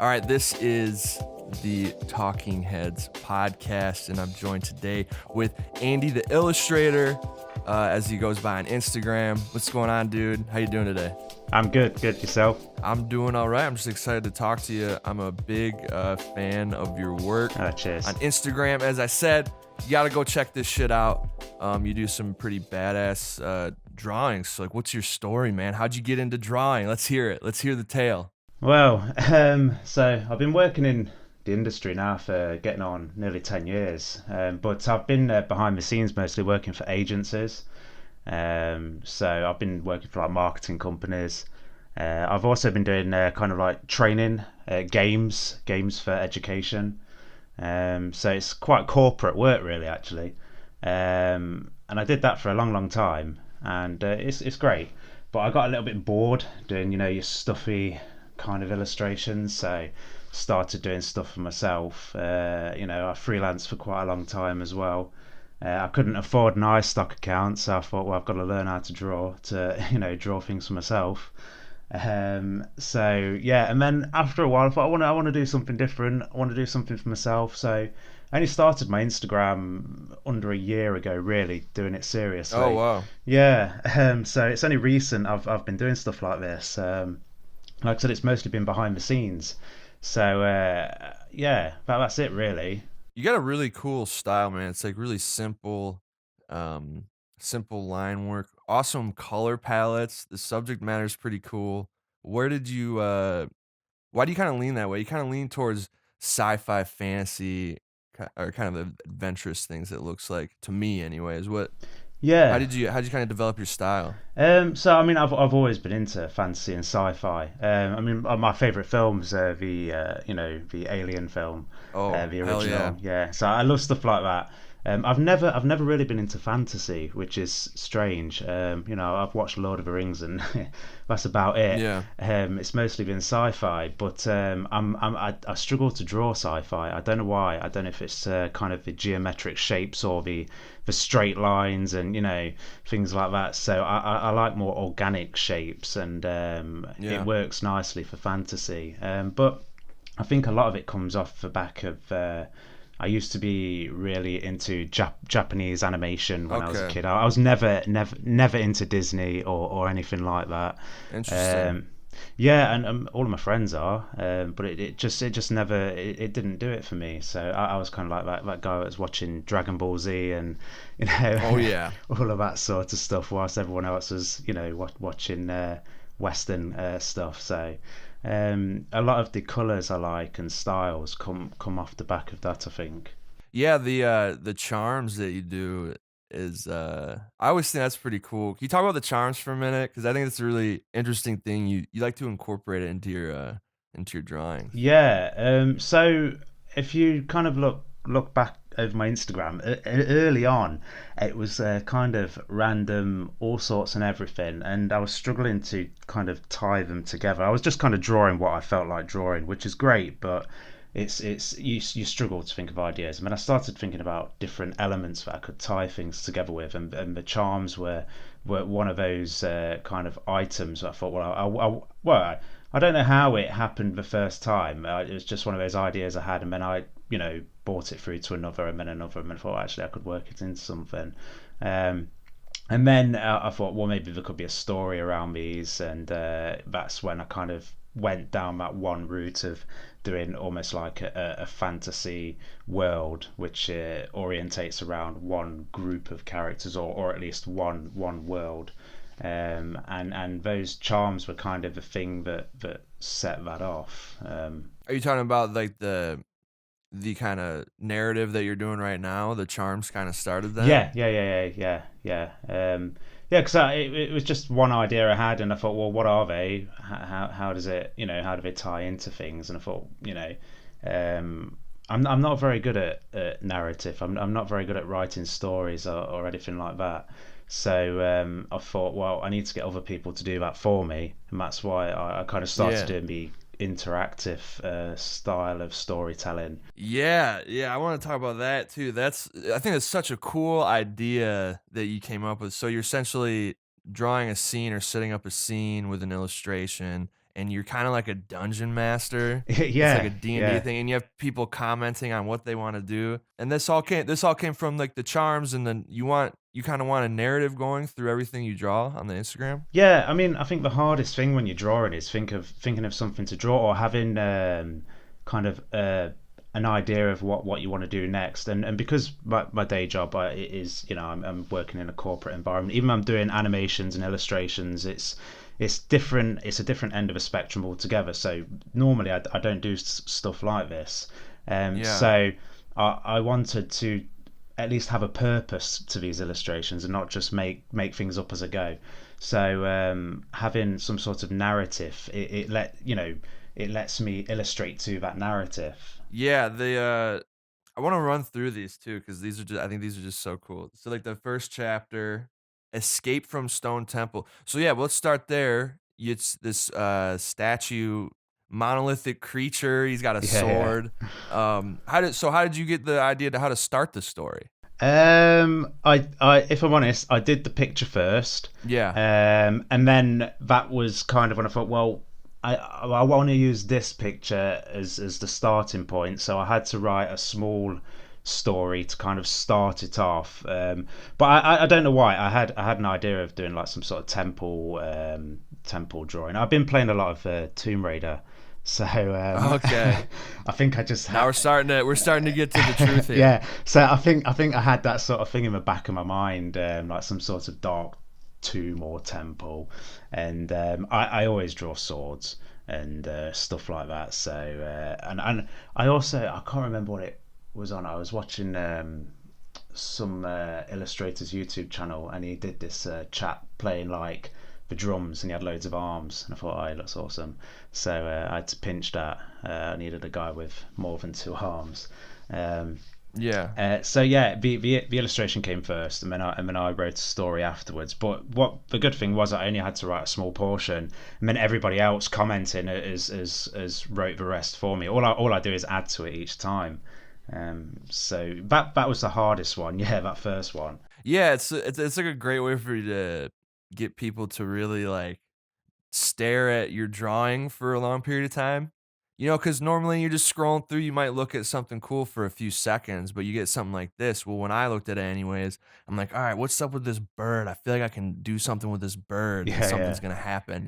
All right, this is the Talking Heads podcast, and I'm joined today with Andy, the illustrator, as he goes by on Instagram. What's going on, dude? How you doing today? I'm good. Yourself? I'm doing all right. I'm just excited to talk to you. I'm a big fan of your work Cheers. on Instagram. As I said, you got to go check this shit out. You do some pretty badass drawings. So, like, what's your story, man? How'd you get into drawing? Let's hear it. Let's hear the tale. Well, so I've been working in the industry now for getting on nearly 10 years, but I've been behind the scenes mostly working for agencies. So I've been working for like marketing companies. I've also been doing kind of like training, games for education. So it's quite corporate work really, actually. And I did that for a long time, and it's great. But I got a little bit bored doing, your stuffy kind of illustrations, so started doing stuff for myself. I freelanced for quite a long time as well. I couldn't afford an iStock account, so I thought, well, I've got to learn how to draw draw things for myself. So yeah, and then after a while, I thought I want to do something different. I want to do something for myself. So I only started my Instagram under a year ago, really doing it seriously. Oh, wow. Yeah. So it's only recent I've been doing stuff like this. Like I said, it's mostly been behind the scenes. So yeah, that's it really. You got a really cool style, man. It's like really simple line work, awesome color palettes. The subject matter is pretty cool. Where did you why do you kind of lean that way? You kind of lean towards sci-fi fantasy or kind of adventurous things, it looks like to me anyways. Yeah. How'd you kind of develop your style? So I mean, I've always been into fantasy and sci-fi. I mean, my favorite films are the Alien film, Oh, the hell original. yeah. Yeah, so I love stuff like that. I've never really been into fantasy, which is strange. I've watched Lord of the Rings, and that's about it. Yeah. It's mostly been sci-fi, but I struggle to draw sci-fi. I don't know why. I don't know if it's kind of the geometric shapes or the straight lines and things like that. So I like more organic shapes, and Yeah. it works nicely for fantasy. But I think a lot of it comes off the back of I used to be really into Japanese animation when I was a Okay. kid. I was never into Disney or anything like that. Interesting. Yeah, and all of my friends are, but it just never it didn't do it for me. So I was kind of like that guy that was watching Dragon Ball Z and Oh yeah. all of that sort of stuff, whilst everyone else was watching Western stuff. So a lot of the colours I like and styles come off the back of that, I think. Yeah, the charms that you do is I always think that's pretty cool. Can you talk about the charms for a minute? Because I think it's a really interesting thing. You like to incorporate it into your drawings. Yeah. So if you kind of look back over my Instagram, early on, it was kind of random, all sorts and everything, and I was struggling to kind of tie them together. I was just kind of drawing what I felt like drawing, which is great, but it's you struggle to think of ideas. I mean, I started thinking about different elements that I could tie things together with, and the charms were one of those kind of items. I thought, I don't know how it happened the first time. It was just one of those ideas I had, and then I brought it through to another, and then another, and then thought actually I could work it into something. And then I thought, well, maybe there could be a story around these, and that's when I kind of went down that one route of doing almost like a fantasy world, which orientates around one group of characters, or at least one world. And those charms were kind of the thing that set that off. Are you talking about like the kind of narrative that you're doing right now? The charms kind of started then? Yeah. Because it was just one idea I had, and I thought, well, what are they? How does it, how do they tie into things? And I thought, I'm not very good at narrative. I'm not very good at writing stories or anything like that. So I thought, well, I need to get other people to do that for me, and that's why I kind of started Yeah. doing the interactive style of storytelling. Yeah, I want to talk about that too. I think it's such a cool idea that you came up with. So you're essentially drawing a scene or setting up a scene with an illustration, and you're kind of like a dungeon master. It's like a Yeah, D&D yeah. thing, and you have people commenting on what they want to do. And this all came from like the charms, and then you kind of want a narrative going through everything you draw on the Instagram. Yeah, I mean, I think the hardest thing when you're drawing is thinking of something to draw, or having kind of an idea of what you want to do next. And because my day job it is, I'm working in a corporate environment. Even though I'm doing animations and illustrations, it's different. It's a different end of a spectrum altogether. So normally I don't do stuff like this. Yeah. So I wanted to at least have a purpose to these illustrations and not just make things up as I go. So having some sort of narrative, it lets me illustrate to that narrative. Yeah, I want to run through these too because I think these are just so cool. So like the first chapter, Escape from Stone Temple. So yeah, let's start there. It's this statue, monolithic creature. He's got a Yeah, yeah. sword. How did you get the idea to how to start the story? If I'm honest, I did the picture first, Yeah. and then that was kind of when I thought, well, I want to use this picture as the starting point, so I had to write a small story to kind of start it off. But I don't know why I had an idea of doing like some sort of temple drawing. I've been playing a lot of Tomb Raider, so Okay. I think I just Now we're starting to get to the truth here. yeah. So I think I had that sort of thing in the back of my mind, like some sort of dark tomb or temple, and I always draw swords and stuff like that. So and I can't remember what it was on. I was watching some illustrator's YouTube channel, and he did this chap playing like the drums, and he had loads of arms, and I thought, oh, he looks awesome. So I had to pinch that. I needed a guy with more than two arms. Um, Yeah. so yeah, the illustration came first, and then I wrote a story afterwards. But what the good thing was, I only had to write a small portion, and then everybody else commenting as wrote the rest for me. All I do is add to it each time. So that was the hardest one. Yeah, that first one. Yeah, it's like a great way for you to get people to really like stare at your drawing for a long period of time. Because normally you're just scrolling through, you might look at something cool for a few seconds, but you get something like this. Well, when I looked at it anyways, I'm like, all right, what's up with this bird? I feel like I can do something with this bird and Yeah, something's yeah. gonna happen.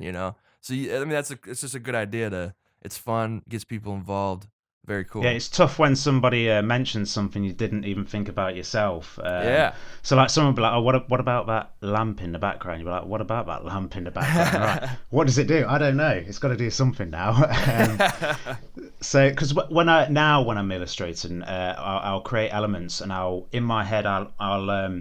So I mean, it's just a good idea it's fun, gets people involved. Very Yeah, cool. it's tough when somebody mentions something you didn't even think about yourself. Yeah. So like someone will be like, "Oh, what about that lamp in the background?" You're like, "What about that lamp in the background?" Right? What does it do? I don't know. It's got to do something now. So because when I'm illustrating, I'll create elements, and I'll in my head I'll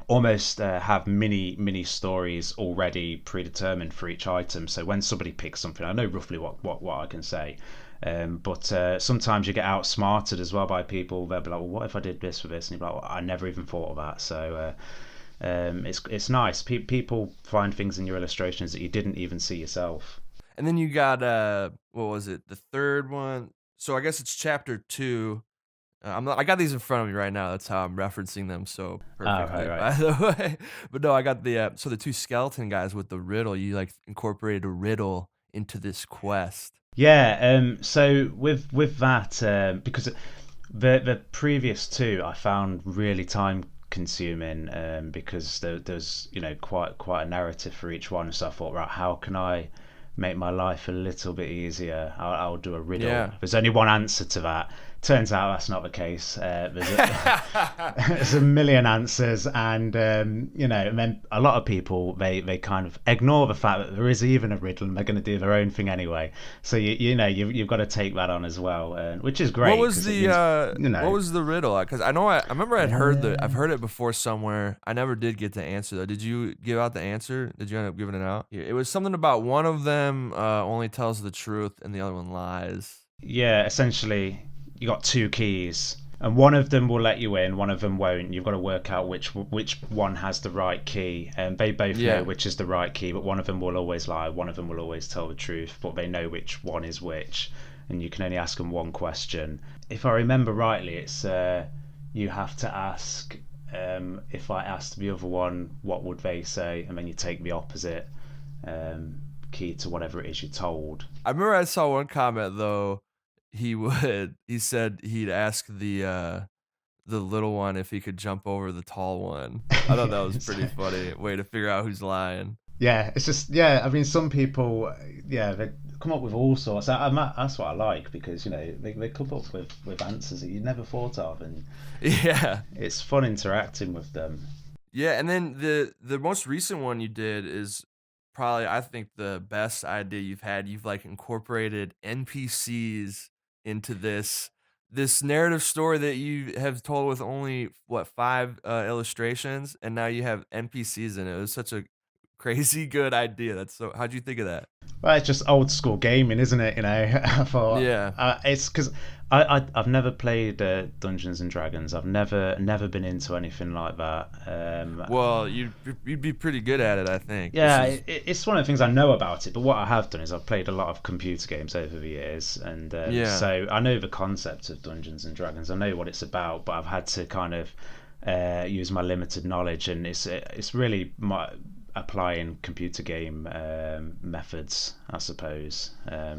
almost have mini stories already predetermined for each item. So when somebody picks something, I know roughly what I can say. But sometimes you get outsmarted as well by people. They'll be like, "Well, what if I did this with this?" And you're like, well, "I never even thought of that." So it's nice. People find things in your illustrations that you didn't even see yourself. And then you got what was it? The third one. So I guess it's chapter 2. I got these in front of me right now. That's how I'm referencing them so Oh, right, perfectly, right. by the way. But no, I got the two skeleton guys with the riddle. You like incorporated a riddle into this quest. Yeah. So with that, because the previous two I found really time consuming, because there's quite a narrative for each one. So I thought, right, how can I make my life a little bit easier? I'll do a riddle. Yeah. There's only one answer to that. Turns out that's not the case. There's a million answers, and and then a lot of people they kind of ignore the fact that there is even a riddle, and they're going to do their own thing anyway. So you've got to take that on as well, which is What great was because it means what was the riddle? Because I remember I've heard it before somewhere. I never did get the answer though. Did you give out the answer? Did you end up giving it out? Yeah, it was something about one of them only tells the truth and the other one lies. yeah, essentially you got two keys, and one of them will let you in, one of them won't. You've got to work out which one has the right key, and they both know Yeah. which is the right key, but one of them will always lie, one of them will always tell the truth, but they know which one is which, and you can only ask them one question. If I remember rightly, it's you have to ask, if I asked the other one, what would they say, and then you take the opposite. key to whatever it is you're told. I remember I saw one comment though, he said he'd ask the little one if he could jump over the tall one. I thought that Yeah, was so pretty funny way to figure out who's lying. yeah, it's just yeah. I mean, some people, yeah, they come up with all sorts. That's what I like because they come up with answers that you never thought of, and Yeah. it's fun interacting with them. Yeah, and then the most recent one you did is probably, I think, the best idea you've had. You've, like, incorporated NPCs into this narrative story that you have told with only, what, 5, illustrations, and now you have NPCs in it. It was such a crazy good idea. That's so how'd you think of that? Well, it's just old school gaming, isn't it? I thought Yeah. it's because I've never played Dungeons and Dragons. I've never been into anything like that. Well, you'd be pretty good at it, I think. This Yeah, is it's one of the things I know about it. But what I have done is I've played a lot of computer games over the years, and yeah. so I know the concept of Dungeons and Dragons. I know what it's about, but I've had to kind of use my limited knowledge, and it's really applying computer game methods, I suppose.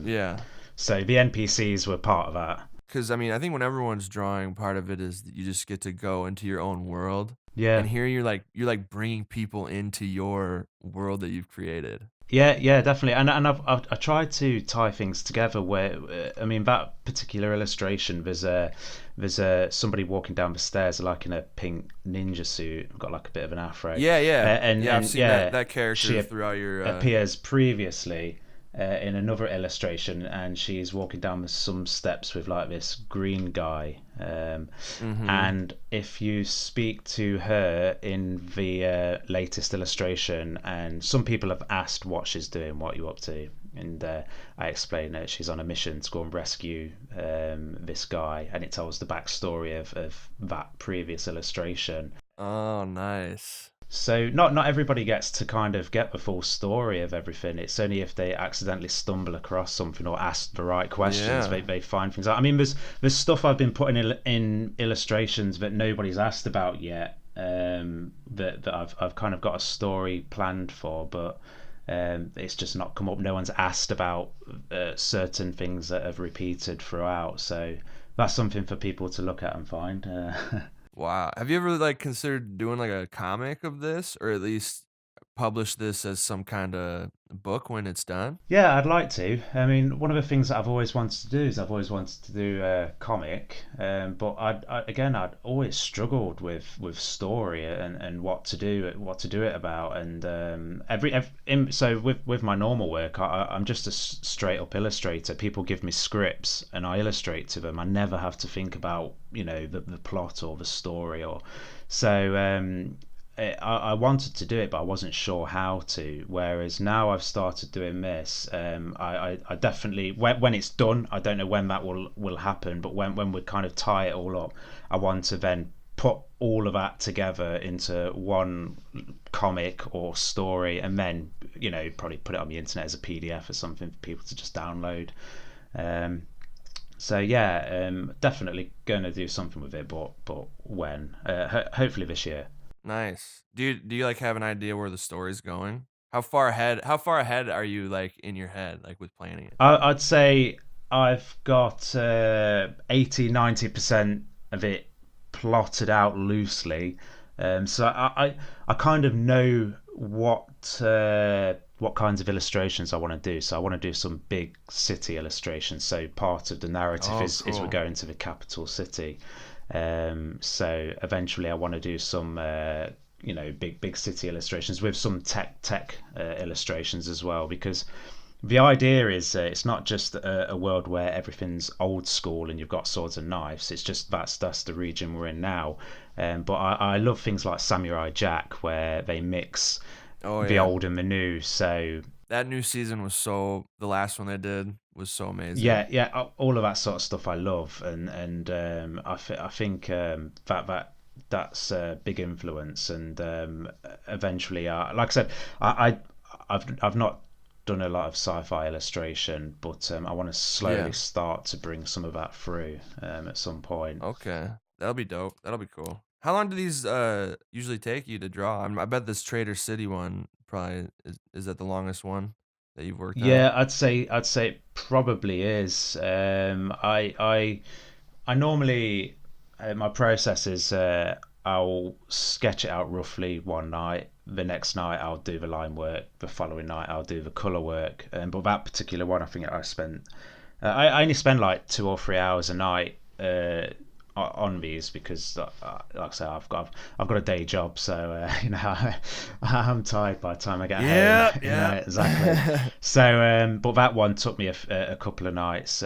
Yeah. So the NPCs were part of that. 'Cause, I mean, I think when everyone's drawing, part of it is that you just get to go into your own world, Yeah, and here you're like bringing people into your world that you've created. yeah, definitely. And I tried to tie things together. Where I mean, that particular illustration, there's somebody walking down the stairs like in a pink ninja suit, got like a bit of an afro, Yeah, yeah. Yeah, I've and seen that yeah, that she character throughout your, appears previously in another illustration, and she's walking down some steps with like this green guy. mhm. And if you speak to her in the latest illustration, and some people have asked what she's doing, what you up to, and I explain that she's on a mission to go and rescue this guy, and it tells the backstory of that previous illustration. Oh, nice. So not everybody gets to kind of get the full story of everything. It's only if they accidentally stumble across something or ask the right questions Yeah. they find things out. I mean, there's stuff I've been putting in illustrations that nobody's asked about yet. That I've kind of got a story planned for, but it's just not come up. No one's asked about certain things that have repeated throughout. So that's something for people to look at and find. Wow. Have you ever, like, considered doing, like, a comic of this, or at least publish this as some kinda book when it's done? Yeah, I'd like to. I mean, one of the things that I've always wanted to do is I've always wanted to do a comic, but I'd always struggled with story and what to do it about, and so with my normal work, I'm just a straight up illustrator. People give me scripts and I illustrate to them. I never have to think about the plot or the story or so. I wanted to do it, but I wasn't sure how to. Whereas now I've started doing this, I definitely when it's done, I don't know when that will happen, but when we kind of tie it all up, I want to then put all of that together into one comic or story, and then probably put it on the internet as a PDF or something for people to just download. Um, so yeah, definitely going to do something with it, but when? Hopefully this year. Nice. Do you, like, have an idea where the story's going? How far ahead are you, like, in your head, like, with planning it? I'd say I've got 80-90% of it plotted out loosely. So I kind of know what kinds of illustrations I want to do. So I want to do some big city illustrations. So part of the narrative Oh, is we're cool. going to the capital city. So eventually I want to do some big city illustrations with some tech illustrations as well, because the idea is it's not just a world where everything's old school and you've got swords and knives. It's just that's the region we're in now. But I love things like Samurai Jack, where they mix Oh, the yeah. old and the new. So That new season was the last one they did was so amazing. yeah, all of that sort of stuff I love, and I think that's a big influence. And eventually, like I said, I've not done a lot of sci-fi illustration, but I want to slowly Yeah. start to bring some of that through at some point. Okay. That'll be dope. That'll be cool. How long do these, usually take you to draw? I bet this Trader City one probably is that the longest one? that you've worked out? Yeah, I'd say it probably is. I normally my process is I'll sketch it out roughly one night. The next night I'll do the line work. The following night I'll do the color work. But that particular one, I think I spent I only spend like 2 or 3 hours a night on these because, like I say, I've got a day job, so I'm tired by the time I get home. Yeah, yeah. Exactly. So, but that one took me a couple of nights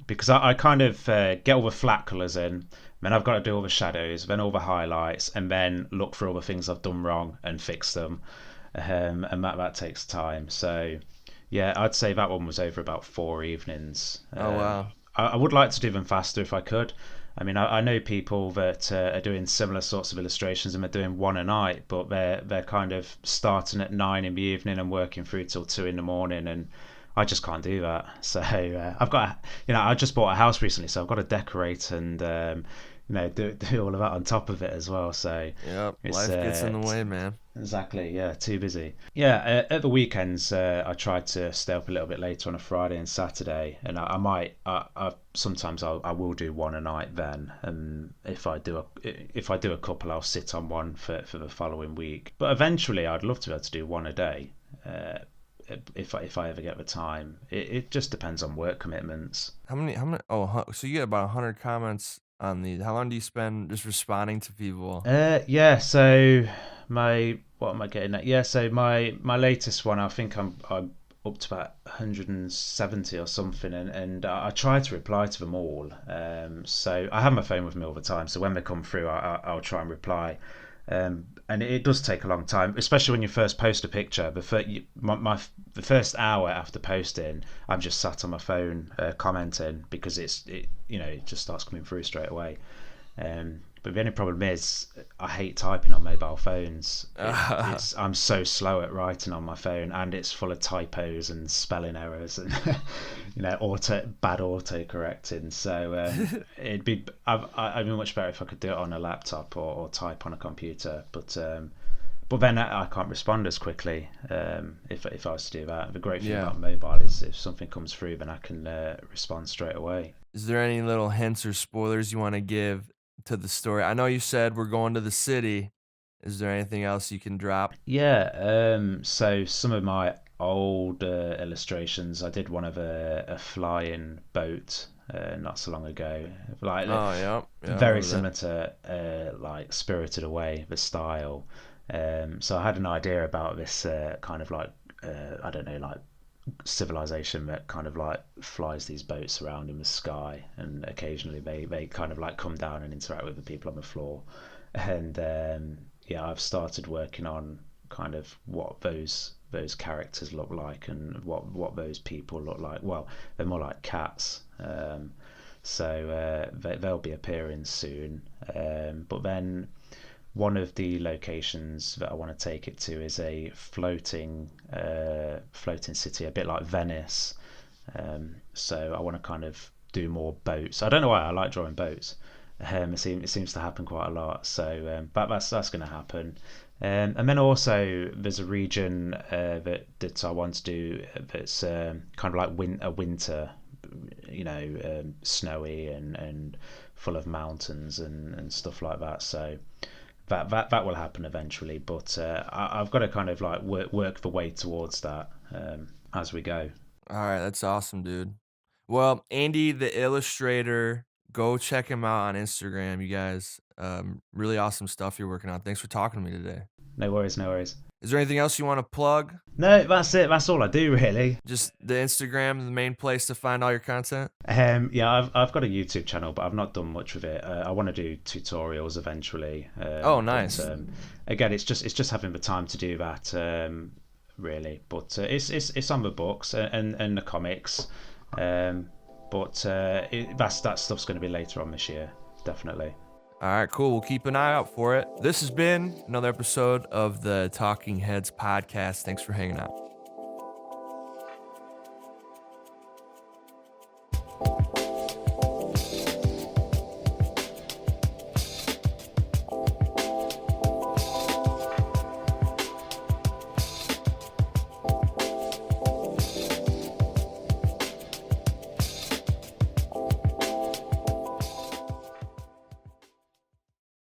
because I kind of get all the flat colours in. Then I've got to do all the shadows, then all the highlights, and then look for all the things I've done wrong and fix them. And that takes time. So yeah, I'd say that one was over about 4 evenings. Oh wow. I would like to do them faster if I could. I mean, I know people that are doing similar sorts of illustrations and they're doing one a night, but they're kind of starting at 9 in the evening and working through till 2 in the morning, and I just can't do that. So I've got, I just bought a house recently, so I've got to decorate and do all of that on top of it as well. So Yep. it's Life gets in the way, man. exactly, yeah, too busy. Yeah, at the weekends, I try to stay up a little bit later on a Friday and Saturday, and I might, sometimes I will do one a night then, and if I do a couple, I'll sit on one for the following week. But eventually, I'd love to be able to do one a day, if I ever get the time. It just depends on work commitments. How many? How many? Oh, so you get about 100 comments on these. How long do you spend just responding to people? Yeah. So what am I getting at? Yeah. So my latest one, I think I'm up to about 170 or something, and I try to reply to them all. So I have my phone with me all the time. So when they come through, I'll try and reply. And it does take a long time, especially when you first post a picture. The first hour after posting, I'm just sat on my phone commenting because it just starts coming through straight away. But the only problem is I hate typing on mobile phones. I'm so slow at writing on my phone, and it's full of typos and spelling errors and bad auto correcting. So I'd be much better if I could do it on a laptop or type on a computer. But then I can't respond as quickly if I was to do that. The great thing Yeah. about mobile is if something comes through, then I can respond straight away. Is there any little hints or spoilers you want to give to the story? I know you said we're going to the city. Is there anything else you can drop? Yeah, so some of my old illustrations, I did one of a flying boat not so long ago. Like Oh, yeah. Yeah, I very remember that. similar to like Spirited Away, the style. So I had an idea about this kind of like I don't know, like civilization that kind of like flies these boats around in the sky, and occasionally they kind of like come down and interact with the people on the floor. And yeah, I've started working on kind of what those characters look like and what those people look like. Well, they're more like cats. So they'll be appearing soon. But then one of the locations that I want to take it to is a floating city, a bit like Venice. So I want to kind of do more boats. I don't know why I like drawing boats. It seems to happen quite a lot. So but that's going to happen. And then also there's a region that I want to do that's kind of like a winter, snowy and full of mountains and stuff like that. So that will happen eventually, but I've got to kind of like work the way towards that as we go. All right, that's awesome, dude. Well, Andy, the illustrator, go check him out on Instagram, you guys. Really awesome stuff you're working on. Thanks for talking to me today. No worries, no worries. Is there anything else you want to plug? No, that's it. That's all I do really. Just the Instagram, the main place to find all your content? Yeah, I've got a YouTube channel, but I've not done much with it. I want to do tutorials eventually. Oh, nice. But, again, it's just having the time to do that, really. But it's on the books and the comics. But that stuff's going to be later on this year, definitely. All right, cool. We'll keep an eye out for it. This has been another episode of the Talking Heads podcast. Thanks for hanging out.